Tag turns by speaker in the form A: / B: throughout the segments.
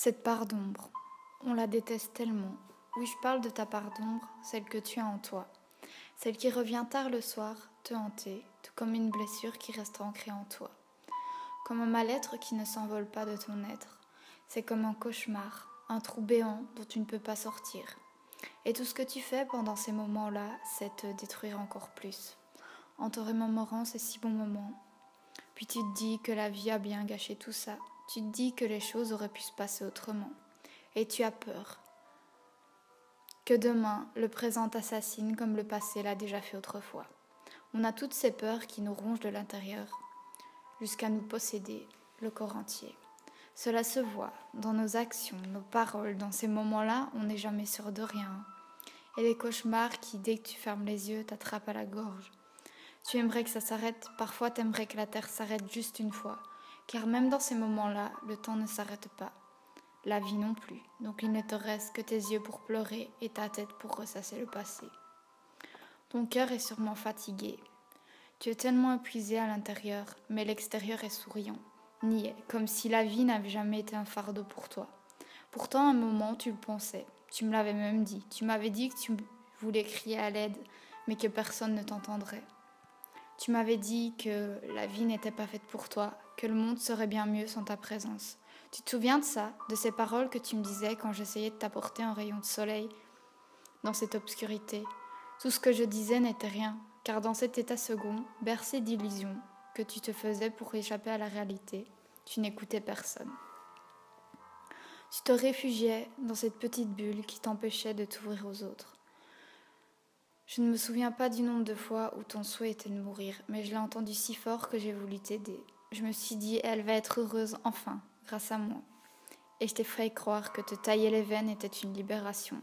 A: Cette part d'ombre, on la déteste tellement. Oui, je parle de ta part d'ombre, celle que tu as en toi. Celle qui revient tard le soir, te hanter, tout comme une blessure qui reste ancrée en toi. Comme un mal-être qui ne s'envole pas de ton être. C'est comme un cauchemar, un trou béant dont tu ne peux pas sortir. Et tout ce que tu fais pendant ces moments-là, c'est te détruire encore plus. En te remémorant ces si bons moments. Puis tu te dis que la vie a bien gâché tout ça. Tu te dis que les choses auraient pu se passer autrement. Et tu as peur. Que demain, le présent t'assassine comme le passé l'a déjà fait autrefois. On a toutes ces peurs qui nous rongent de l'intérieur, jusqu'à nous posséder, le corps entier. Cela se voit dans nos actions, nos paroles. Dans ces moments-là, on n'est jamais sûr de rien. Et les cauchemars qui, dès que tu fermes les yeux, t'attrapent à la gorge. Tu aimerais que ça s'arrête, parfois t'aimerais que la terre s'arrête juste une fois. Car même dans ces moments-là, le temps ne s'arrête pas. La vie non plus. Donc il ne te reste que tes yeux pour pleurer et ta tête pour ressasser le passé. Ton cœur est sûrement fatigué. Tu es tellement épuisé à l'intérieur, mais l'extérieur est souriant, niais, comme si la vie n'avait jamais été un fardeau pour toi. Pourtant, à un moment, tu le pensais. Tu me l'avais même dit. Tu m'avais dit que tu voulais crier à l'aide, mais que personne ne t'entendrait. Tu m'avais dit que la vie n'était pas faite pour toi, que le monde serait bien mieux sans ta présence. Tu te souviens de ça, de ces paroles que tu me disais quand j'essayais de t'apporter un rayon de soleil dans cette obscurité? Tout ce que je disais n'était rien, car dans cet état second, bercé d'illusions que tu te faisais pour échapper à la réalité, tu n'écoutais personne. Tu te réfugiais dans cette petite bulle qui t'empêchait de t'ouvrir aux autres. Je ne me souviens pas du nombre de fois où ton souhait était de mourir, mais je l'ai entendu si fort que j'ai voulu t'aider. Je me suis dit, elle va être heureuse enfin, grâce à moi. Et je t'ai fait croire que te tailler les veines était une libération.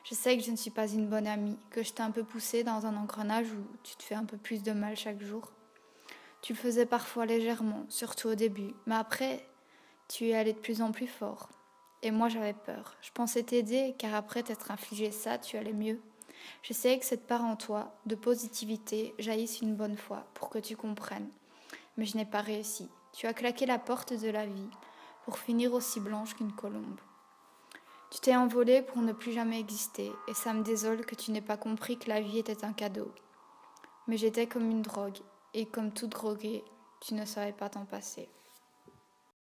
A: Je sais que je ne suis pas une bonne amie, que je t'ai un peu poussée dans un engrenage où tu te fais un peu plus de mal chaque jour. Tu le faisais parfois légèrement, surtout au début, mais après, tu es allé de plus en plus fort. Et moi j'avais peur. Je pensais t'aider, car après t'être infligé ça, tu allais mieux. J'essayais que cette part en toi, de positivité, jaillisse une bonne fois, pour que tu comprennes. Mais je n'ai pas réussi. Tu as claqué la porte de la vie, pour finir aussi blanche qu'une colombe. Tu t'es envolée pour ne plus jamais exister, et ça me désole que tu n'aies pas compris que la vie était un cadeau. Mais j'étais comme une drogue, et comme toute droguée, tu ne savais pas t'en passer.